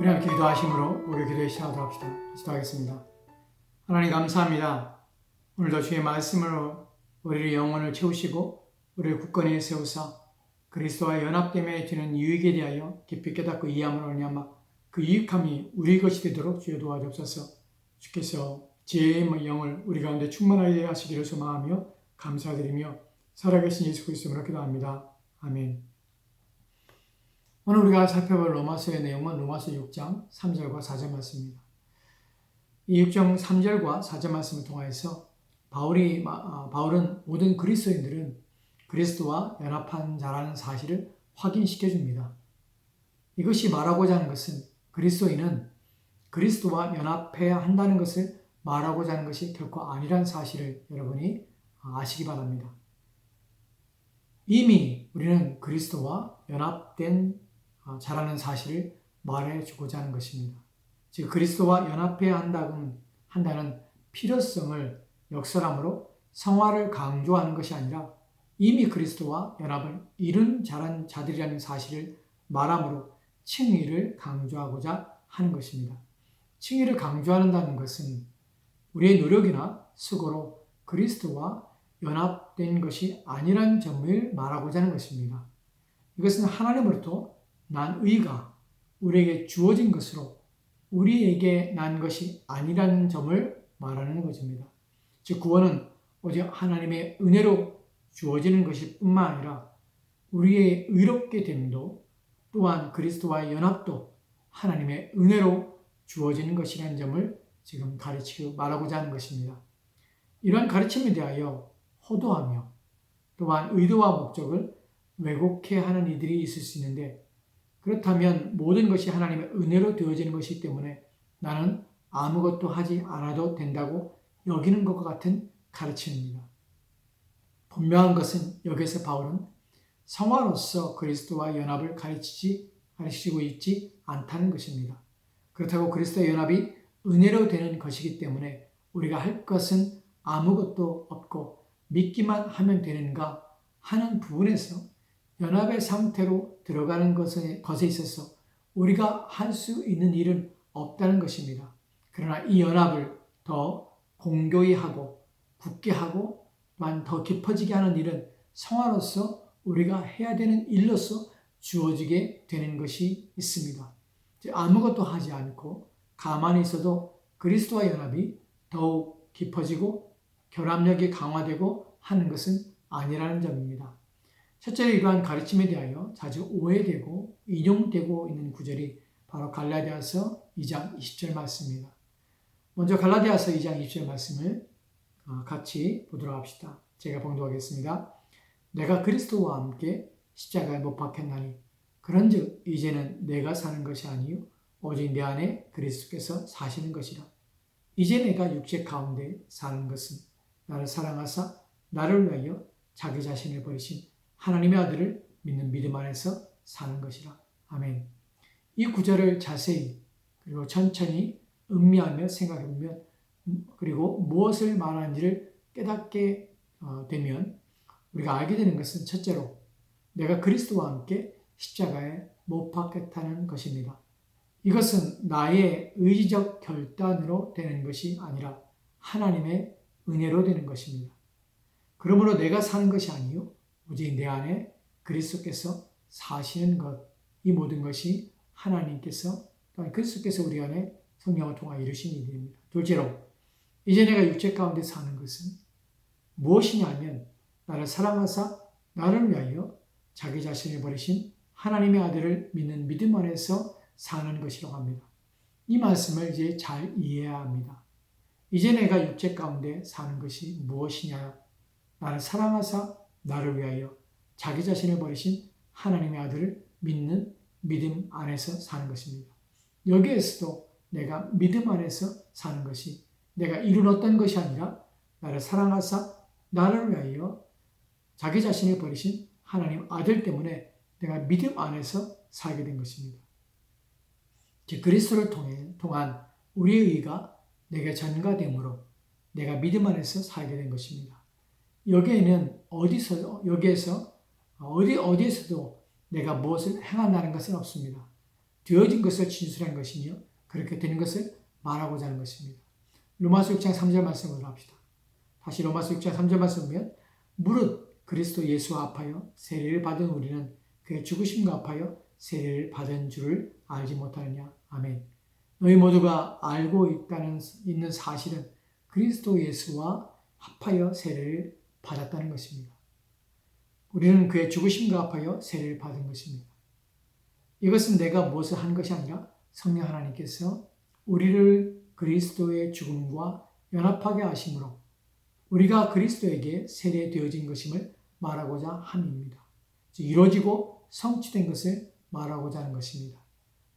우리 함께 기도하심으로 우리 기도의 시작하도록 합시다. 기도하겠습니다. 하나님 감사합니다. 오늘도 주의 말씀으로 우리의 영혼을 채우시고 우리를 굳건히 세우사 그리스도와 연합됨에 주는 유익에 대하여 깊이 깨닫고 이해함으로 말미암아 그 유익함이 우리 것이 되도록 주여 도와주옵소서. 주께서 지혜의 영을 우리 가운데 충만하게 하시기를 소망하며 감사드리며 살아계신 예수 그리스도로 기도합니다. 아멘. 오늘 우리가 살펴볼 로마서의 내용은 로마서 6장 3절과 4절 말씀입니다. 이 6장 3절과 4절 말씀을 통하여서 바울은 모든 그리스도인들은 그리스도와 연합한 자라는 사실을 확인시켜 줍니다. 이것이 말하고자 하는 것은 그리스도인은 그리스도와 연합해야 한다는 것을 말하고자 하는 것이 결코 아니라는 사실을 여러분이 아시기 바랍니다. 이미 우리는 그리스도와 연합된 자라는 사실을 말해주고자 하는 것입니다. 즉 그리스도와 연합해야 한다는 필요성을 역설함으로 성화를 강조하는 것이 아니라 이미 그리스도와 연합을 이룬 자란 자들이라는 사실을 말함으로 칭의를 강조하고자 하는 것입니다. 칭의를 강조한다는 것은 우리의 노력이나 수고로 그리스도와 연합된 것이 아니라는 점을 말하고자 하는 것입니다. 이것은 하나님으로부터 난 의가 우리에게 주어진 것으로 우리에게 난 것이 아니라는 점을 말하는 것입니다. 즉 구원은 오직 하나님의 은혜로 주어지는 것일 뿐만 아니라 우리의 의롭게 됨도 또한 그리스도와의 연합도 하나님의 은혜로 주어지는 것이라는 점을 지금 가르치고 말하고자 하는 것입니다. 이러한 가르침에 대하여 호도하며 또한 의도와 목적을 왜곡해하는 이들이 있을 수 있는데 그렇다면 모든 것이 하나님의 은혜로 되어지는 것이기 때문에 나는 아무것도 하지 않아도 된다고 여기는 것과 같은 가르침입니다. 분명한 것은 여기서 바울은 성화로서 그리스도와 연합을 가르치고 있지 않다는 것입니다. 그렇다고 그리스도의 연합이 은혜로 되는 것이기 때문에 우리가 할 것은 아무것도 없고 믿기만 하면 되는가 하는 부분에서 연합의 상태로 들어가는 것에 있어서 우리가 할 수 있는 일은 없다는 것입니다. 그러나 이 연합을 더 공교히 하고 굳게 하고 또한 더 깊어지게 하는 일은 성화로서 우리가 해야 되는 일로서 주어지게 되는 것이 있습니다. 아무것도 하지 않고 가만히 있어도 그리스도와 연합이 더욱 깊어지고 결합력이 강화되고 하는 것은 아니라는 점입니다. 첫째로 이러한 가르침에 대하여 자주 오해되고 인용되고 있는 구절이 바로 갈라디아서 2장 20절 말씀입니다. 먼저 갈라디아서 2장 20절 말씀을 같이 보도록 합시다. 제가 봉독하겠습니다. 내가 그리스도와 함께 십자가에 못 박혔나니 그런즉 이제는 내가 사는 것이 아니요 오직 내 안에 그리스도께서 사시는 것이라. 이제 내가 육체 가운데 사는 것은 나를 사랑하사 나를 위하여 자기 자신을 버리신 하나님의 아들을 믿는 믿음 안에서 사는 것이라. 아멘. 이 구절을 자세히 그리고 천천히 음미하며 생각해보면 그리고 무엇을 말하는지를 깨닫게 되면 우리가 알게 되는 것은 첫째로 내가 그리스도와 함께 십자가에 못 박혔다는 것입니다. 이것은 나의 의지적 결단으로 되는 것이 아니라 하나님의 은혜로 되는 것입니다. 그러므로 내가 사는 것이 아니요 오직 내 안에 그리스도께서 사시는 것, 이 모든 것이 하나님께서 또한 그리스도께서 우리 안에 성령을 통하여 이루신 일입니다. 둘째로 이제 내가 육체 가운데 사는 것은 무엇이냐면 나를 사랑하사 나를 위하여 자기 자신을 버리신 하나님의 아들을 믿는 믿음 안에서 사는 것이라고 합니다. 이 말씀을 이제 잘 이해해야 합니다. 이제 내가 육체 가운데 사는 것이 무엇이냐? 나를 사랑하사 나를 위하여 자기 자신을 버리신 하나님의 아들을 믿는 믿음 안에서 사는 것입니다. 여기에서도 내가 믿음 안에서 사는 것이 내가 이룬 어떤 것이 아니라 나를 사랑하사 나를 위하여 자기 자신을 버리신 하나님 아들 때문에 내가 믿음 안에서 살게 된 것입니다. 즉 그리스도를 통한 우리의 의가 내게 전가됨으로 내가 믿음 안에서 살게 된 것입니다. 여기에는 어디에서도 내가 무엇을 행한다는 것은 없습니다. 되어진 것을 진술한 것이며 그렇게 되는 것을 말하고자 하는 것입니다. 로마서 6장 3절 말씀을 합시다. 다시 로마서 6장 3절 말씀 보면 무릇 그리스도 예수와 합하여 세례를 받은 우리는 그의 죽으심과 합하여 세례를 받은 줄을 알지 못하느냐. 아멘. 너희 모두가 알고 있는 사실은 그리스도 예수와 합하여 세례를 받았다는 것입니다. 우리는 그의 죽으심과 합하여 세례를 받은 것입니다. 이것은 내가 무엇을 한 것이 아니라 성령 하나님께서 우리를 그리스도의 죽음과 연합하게 하심으로 우리가 그리스도에게 세례되어진 것임을 말하고자 함입니다. 즉 이루어지고 성취된 것을 말하고자 하는 것입니다.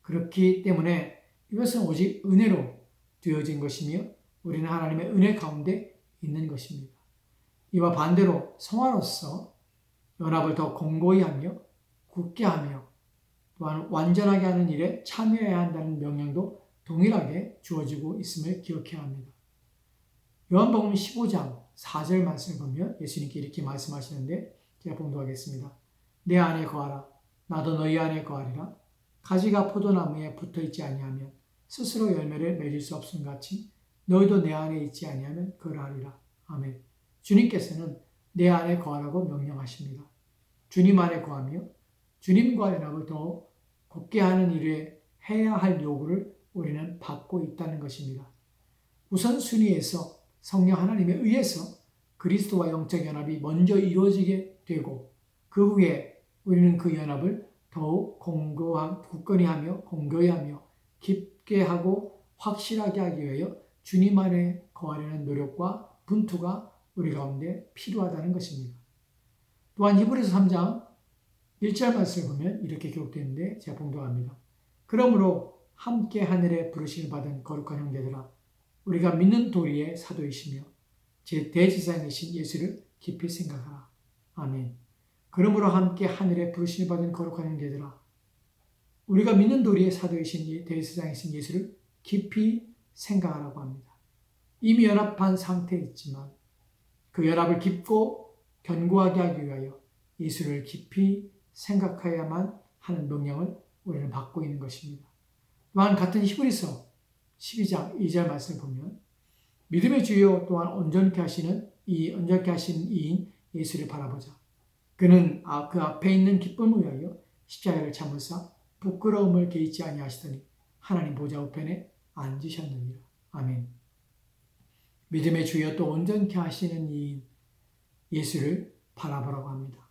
그렇기 때문에 이것은 오직 은혜로 되어진 것이며 우리는 하나님의 은혜 가운데 있는 것입니다. 이와 반대로 성화로서 연합을 더 공고히 하며 굳게 하며 또한 완전하게 하는 일에 참여해야 한다는 명령도 동일하게 주어지고 있음을 기억해야 합니다. 요한복음 15장 4절 말씀을 보면 예수님께 이렇게 말씀하시는데 제가 봉독하겠습니다. 내 안에 거하라. 나도 너희 안에 거하리라. 가지가 포도나무에 붙어있지 아니하면 스스로 열매를 맺을 수 없음 같이 너희도 내 안에 있지 아니하면 그러하리라. 아멘. 주님께서는 내 안에 거하라고 명령하십니다. 주님 안에 거하며 주님과 연합을 더 곱게 하는 일에 해야 할 요구를 우리는 받고 있다는 것입니다. 우선순위에서 성령 하나님에 의해서 그리스도와 영적 연합이 먼저 이루어지게 되고 그 후에 우리는 그 연합을 더욱 굳건히 하며 공고히 하며 깊게 하고 확실하게 하기 위하여 주님 안에 거하려는 노력과 분투가 우리 가운데 필요하다는 것입니다. 또한 히브리서 3장 1절 말씀을 보면 이렇게 기록되는데 제가 봉독합니다. 그러므로 함께 하늘에 부르심을 받은 거룩한 형제들아 우리가 믿는 도리의 사도이시며 제 대제사장이신 예수를 깊이 생각하라. 아멘. 그러므로 함께 하늘에 부르심을 받은 거룩한 형제들아 우리가 믿는 도리의 사도이신 대제사장이신 예수를 깊이 생각하라고 합니다. 이미 연합한 상태에 있지만 그 연합을 깊고 견고하게 하기 위하여 예수를 깊이 생각해야만 하는 명령을 우리는 받고 있는 것입니다. 또한 같은 히브리서 12장 2절 말씀을 보면 믿음의 주요 또한 온전케 하시는 이인 예수를 바라보자. 그는 그 앞에 있는 기쁨을 위하여 십자가를 참으사 부끄러움을 개의치 아니하시더니 하나님 보좌 우편에 앉으셨느니라. 아멘. 믿음의 주여 또 온전케 하시는 이인 예수를 바라보라고 합니다.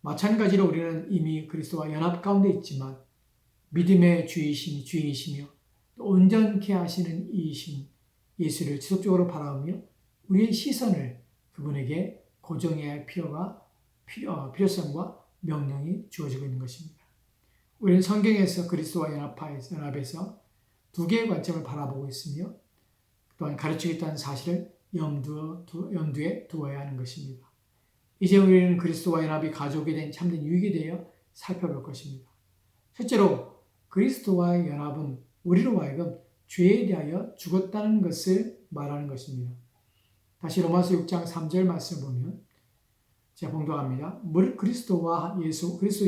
마찬가지로 우리는 이미 그리스도와 연합 가운데 있지만 믿음의 주인이시며 또 온전케 하시는 이이신 예수를 지속적으로 바라보며 우리의 시선을 그분에게 고정해야 할 필요성과 명령이 주어지고 있는 것입니다. 우리는 성경에서 그리스도와 연합에서 두 개의 관점을 바라보고 있으며 또한 가르치겠다는 사실을 염두에 두어야 하는 것입니다. 이제 우리는 그리스도와 연합이 가져오게 된 참된 유익에 대하여 살펴볼 것입니다. 첫째로 그리스도와의 연합은 우리로 하여금 죄에 대하여 죽었다는 것을 말하는 것입니다. 다시 로마서 6장 3절 말씀 보면 제가 봉독합니다. 무릇 그리스도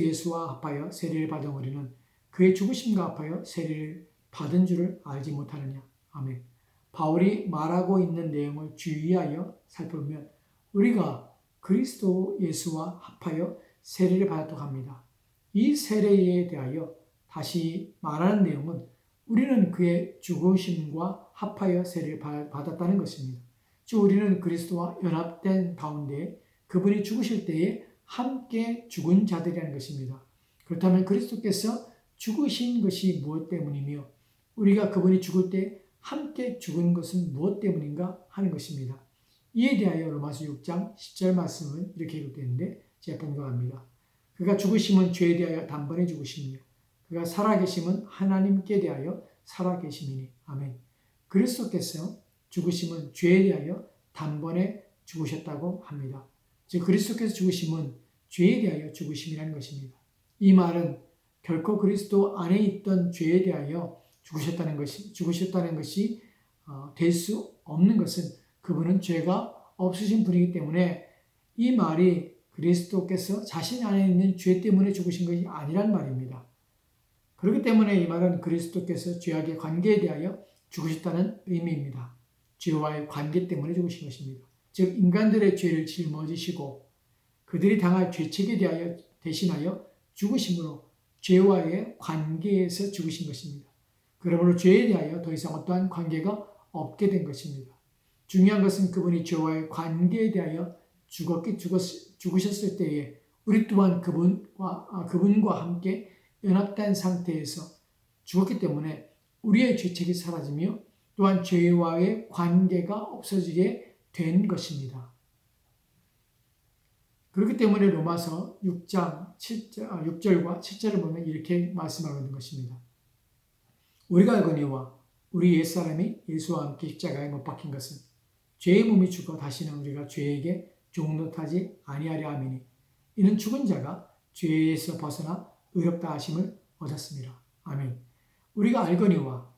예수와 합하여 세례를 받은 우리는 그의 죽으심과 합하여 세례를 받은 줄을 알지 못하느냐. 아멘. 바울이 말하고 있는 내용을 주의하여 살펴보면 우리가 그리스도 예수와 합하여 세례를 받았다고 합니다. 이 세례에 대하여 다시 말하는 내용은 우리는 그의 죽으심과 합하여 세례를 받았다는 것입니다. 즉 우리는 그리스도와 연합된 가운데 그분이 죽으실 때에 함께 죽은 자들이라는 것입니다. 그렇다면 그리스도께서 죽으신 것이 무엇 때문이며 우리가 그분이 죽을 때 함께 죽은 것은 무엇 때문인가 하는 것입니다. 이에 대하여 로마서 6장 10절 말씀은 이렇게 기록되는데 제가 봉독합니다. 그가 죽으심은 죄에 대하여 단번에 죽으심이며 그가 살아계심은 하나님께 대하여 살아계심이니. 아멘. 그리스도께서 죽으심은 죄에 대하여 단번에 죽으셨다고 합니다. 즉 그리스도께서 죽으심은 죄에 대하여 죽으심이라는 것입니다. 이 말은 결코 그리스도 안에 있던 죄에 대하여 죽으셨다는 것이 될 수 없는 것은 그분은 죄가 없으신 분이기 때문에 이 말이 그리스도께서 자신 안에 있는 죄 때문에 죽으신 것이 아니란 말입니다. 그렇기 때문에 이 말은 그리스도께서 죄악의 관계에 대하여 죽으셨다는 의미입니다. 죄와의 관계 때문에 죽으신 것입니다. 즉 인간들의 죄를 짊어지시고 그들이 당할 죄책에 대하여 대신하여 죽으심으로 죄와의 관계에서 죽으신 것입니다. 그러므로 죄에 대하여 더 이상 어떠한 관계가 없게 된 것입니다. 중요한 것은 그분이 죄와의 관계에 대하여 죽으셨을 때에 우리 또한 그분과 함께 연합된 상태에서 죽었기 때문에 우리의 죄책이 사라지며 또한 죄와의 관계가 없어지게 된 것입니다. 그렇기 때문에 로마서 6장 6절과 7절을 보면 이렇게 말씀하고 있는 것입니다. 우리가 알거니와 우리 옛사람이 예수와 함께 십자가에 못 박힌 것은 죄의 몸이 죽어 다시는 우리가 죄에게 종노릇하지 아니하려 함이니 이는 죽은 자가 죄에서 벗어나 의롭다 하심을 얻었습니다. 아멘. 우리가 알거니와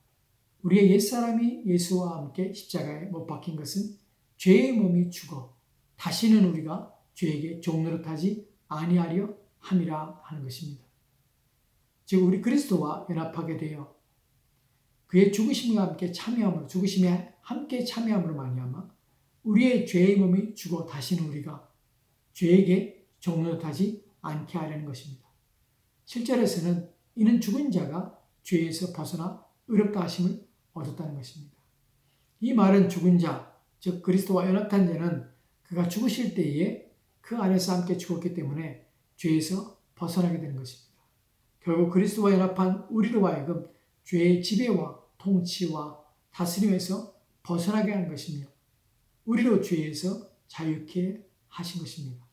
우리의 옛사람이 예수와 함께 십자가에 못 박힌 것은 죄의 몸이 죽어 다시는 우리가 죄에게 종노릇하지 아니하려 함이라 하는 것입니다. 즉 우리 그리스도와 연합하게 되어 그의 죽으심과 함께 죽으심에 함께 참여함으로 말미암아 우리의 죄의 몸이 죽어 다시는 우리가 죄에게 종노릇하지 않게 하려는 것입니다. 7절에서는 이는 죽은 자가 죄에서 벗어나 의롭다 하심을 얻었다는 것입니다. 이 말은 죽은 자, 즉 그리스도와 연합한 자는 그가 죽으실 때에 그 안에서 함께 죽었기 때문에 죄에서 벗어나게 되는 것입니다. 결국 그리스도와 연합한 우리로 하여금 죄의 지배와 통치와 다스림에서 벗어나게 하는 것이며 우리로 죄에서 자유케 하신 것입니다.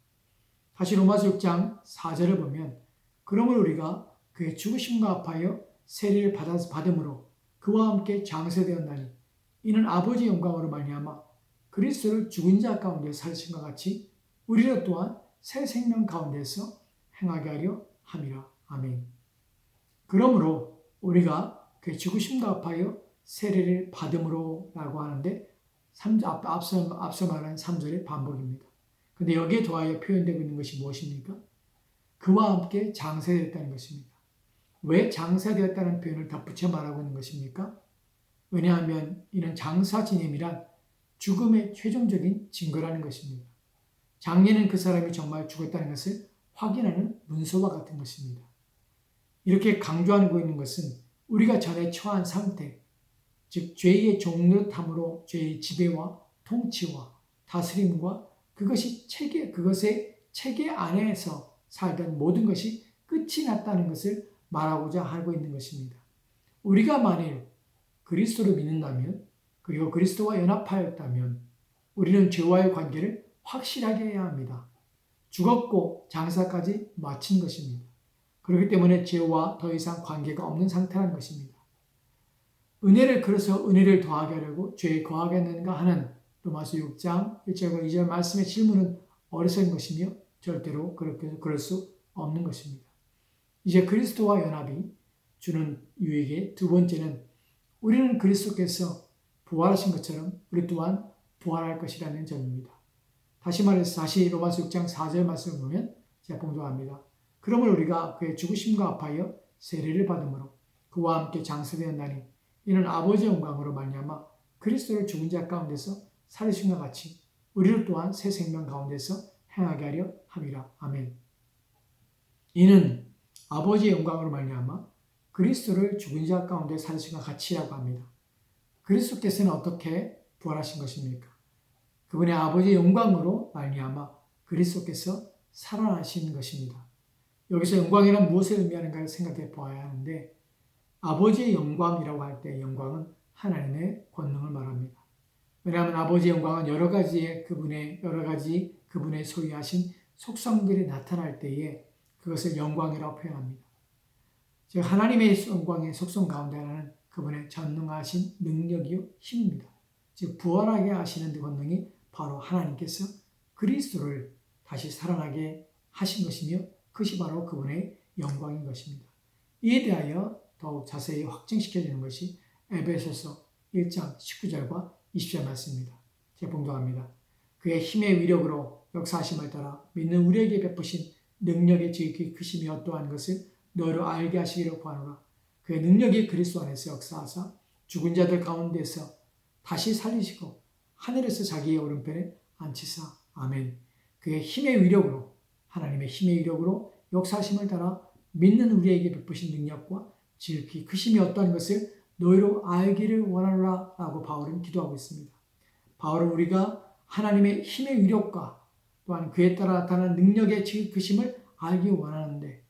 다시 로마서 6장 4절을 보면 그러므로 우리가 그의 죽으심과 합하여 세례를 받음으로 그와 함께 장세되었나니 이는 아버지의 영광으로 말미암아 그리스도를 죽은 자 가운데 살리신 것 같이 우리로 또한 새 생명 가운데서 행하게 하려 함이라. 아멘. 그러므로 우리가 그의 죽으심과 합하여 세례를 받음으로 라고 하는데 앞서 말한 3절의 반복입니다. 근데 여기에 더하여 표현되고 있는 것이 무엇입니까? 그와 함께 장세되었다는 것입니다. 왜 장사되었다는 표현을 덧붙여 말하고 있는 것입니까? 왜냐하면 이는 장사지념이란 죽음의 최종적인 증거라는 것입니다. 장례는 그 사람이 정말 죽었다는 것을 확인하는 문서와 같은 것입니다. 이렇게 강조하고 있는 것은 우리가 전에 처한 상태, 즉 죄의 종노릇함으로 죄의 지배와 통치와 다스림과 그것의 체계 안에서 살던 모든 것이 끝이 났다는 것을 말하고자 하고 있는 것입니다. 우리가 만일 그리스도를 믿는다면 그리고 그리스도와 연합하였다면 우리는 죄와의 관계를 확실하게 해야 합니다. 죽었고 장사까지 마친 것입니다. 그렇기 때문에 죄와 더 이상 관계가 없는 상태라는 것입니다. 그래서 은혜를 더하게 하려고 죄에 거하겠는가 하는 로마서 6장 1절과 2절 말씀의 질문은 어리석은 것이며 절대로 그럴 수 없는 것입니다. 이제 그리스도와 연합이 주는 유익의 두 번째는 우리는 그리스도께서 부활하신 것처럼 우리 또한 부활할 것이라는 점입니다. 다시 로마서 6장 4절 말씀을 보면 제가 봉독합니다. 그러므로 우리가 그의 죽으심과 합하여 세례를 받음으로 그와 함께 장사되었나니 이는 아버지의 영광으로 말미암아 그리스도를 죽은 자 가운데서 살리심과 같이 우리를 또한 새 생명 가운데서 행하게 하려 함이라. 아멘. 이는 아버지의 영광으로 말미암아 그리스도를 죽은 자 가운데 살리심과 같이라고 합니다. 그리스도께서는 어떻게 부활하신 것입니까? 그분의 아버지의 영광으로 말미암아 그리스도께서 살아나신 것입니다. 여기서 영광이란 무엇을 의미하는가를 생각해 보아야 하는데 아버지의 영광이라고 할 때 영광은 하나님의 권능을 말합니다. 왜냐하면 아버지의 영광은 여러 가지 그분의 소유하신 속성들이 나타날 때에 그것을 영광이라고 표현합니다. 즉 하나님의 영광의 속성 가운데 하나는 그분의 전능하신 능력이요 힘입니다. 즉 부활하게 하시는 권능이 바로 하나님께서 그리스도를 다시 살아나게 하신 것이며 그것이 바로 그분의 영광인 것입니다. 이에 대하여 더욱 자세히 확증시켜주는 것이 에베소서 1장 19절과 20절 말씀입니다. 제가 봉독합니다. 그의 힘의 위력으로 역사하심을 따라 믿는 우리에게 베푸신 능력의 지극히 크심이 어떠한 것을 너로 알게 하시기를 구하노라. 그의 능력이 그리스도 안에서 역사하사 죽은 자들 가운데서 다시 살리시고 하늘에서 자기의 오른편에 앉히사. 아멘. 그의 힘의 위력으로, 하나님의 힘의 위력으로 역사하심을 따라 믿는 우리에게 베푸신 능력과 지극히 크심이 어떠한 것을 너희로 알기를 원하노라 라고 바울은 기도하고 있습니다. 바울은 우리가 하나님의 힘의 위력과 또한 그에 따라 나타나는 능력의 지극히 크심을 알기 원하는데,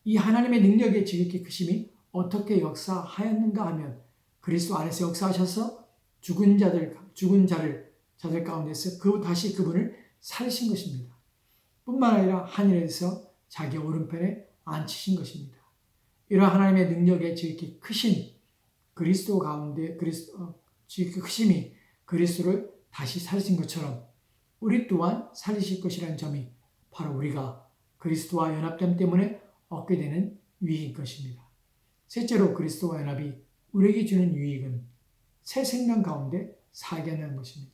이 하나님의 능력의 지극히 크심이 어떻게 역사하였는가 하면 그리스도 안에서 역사하셔서 죽은 자들 가운데서 다시 그분을 살리신 것입니다. 뿐만 아니라 하늘에서 자기 오른편에 앉히신 것입니다. 이러한 하나님의 능력의 지극히 크신 그리스도 가운데 지극히 크심이 그리스도를 다시 살리신 것처럼 우리 또한 살리실 것이라는 점이 바로 우리가 그리스도와 연합됨 때문에 얻게 되는 유익인 것입니다. 셋째로 그리스도와 연합이 우리에게 주는 유익은 새 생명 가운데 살게 한다는 것입니다.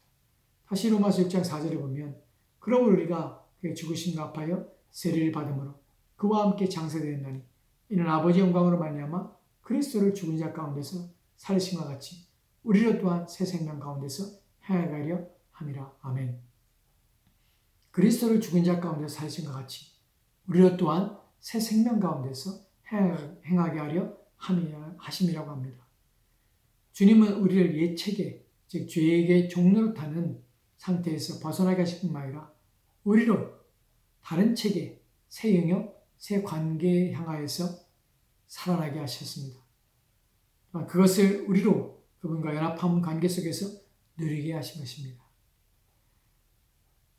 다시 로마서 6장 4절에 보면 그러므로 우리가 그의 죽으심과 합하여 세례를 받음으로 그와 함께 장사되었나니 이는 아버지 영광으로 말미암아 그리스도를 죽은 자 가운데서 살리심과 같이 우리로 또한 새 생명 가운데서 행하려 함이라. 아멘. 그리스도를 죽은 자 가운데서 살리심과 같이 우리로 또한 새 생명 가운데서 행하게 하려 하심이라고 합니다. 주님은 우리를 옛 체계, 즉 죄에게 종로를 타는 상태에서 벗어나게 하실 뿐만 아니라 우리로 다른 체계, 새 영역, 새 관계에 향하여서 살아나게 하셨습니다. 그것을 우리로 그분과 연합한 관계 속에서 누리게 하신 것입니다.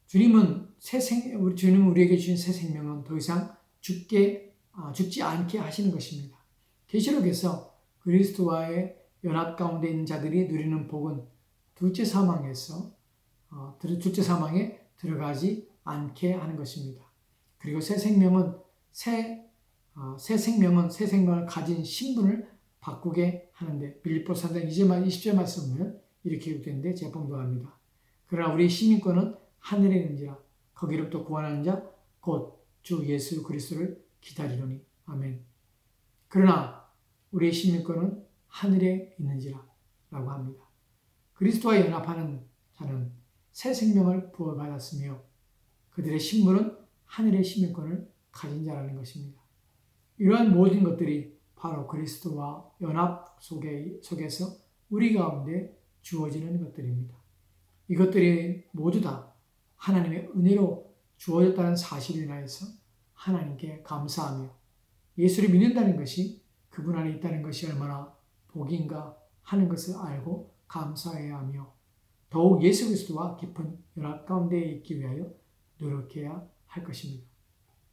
주님은 우리에게 주신 새 생명은 더 이상 죽지 않게 하시는 것입니다. 계시록에서 그리스도와의 연합 가운데 있는 자들이 누리는 복은 둘째 사망에 들어가지 않게 하는 것입니다. 그리고 새 생명은 가진 신분을 바꾸게 하는데 빌립보서 3장 20절 말씀 보면 이렇게 기록되는데 제가 봉독합니다. 그러나 우리 시민권은 하늘에 있는지라 거기로부터 구원하는 자 곧 주 예수 그리스도를 기다리노니. 아멘. 그러나 우리의 시민권은 하늘에 있는지라 라고 합니다. 그리스도와 연합하는 자는 새 생명을 부어받았으며 그들의 신분은 하늘의 시민권을 가진 자라는 것입니다. 이러한 모든 것들이 바로 그리스도와 연합 속에서 우리 가운데 주어지는 것들입니다. 이것들이 모두 다 하나님의 은혜로 주어졌다는 사실을 인하여서 하나님께 감사하며 예수를 믿는다는 것이 그분 안에 있다는 것이 얼마나 복인가 하는 것을 알고 감사해야 하며 더욱 예수 그리스도와 깊은 연합 가운데 있기 위하여 노력해야 할 것입니다.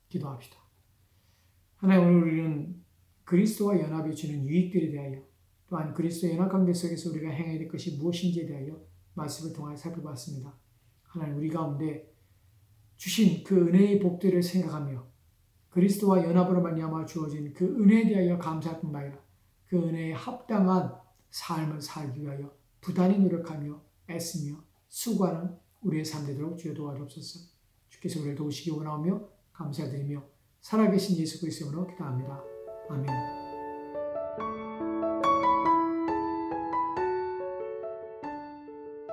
기도합시다. 하나님, 오늘 우리는 그리스도와 연합이 주는 유익들에 대하여 또한 그리스도 연합 관계 속에서 우리가 행해야 될 것이 무엇인지에 대하여 말씀을 통하여 살펴봤습니다. 하나님, 우리 가운데 주신 그 은혜의 복들을 생각하며 그리스도와 연합으로 말미암아 주어진 그 은혜에 대하여 감사할 뿐만 아니라 그 은혜에 합당한 삶을 살기 위하여 부단히 노력하며 애쓰며 수고하는 우리의 삶 되도록 주여 도와주옵소서. 주께서 우리를 도우시기 원하오며 감사드리며 살아계신 예수 그리스도로 기도합니다. 아멘.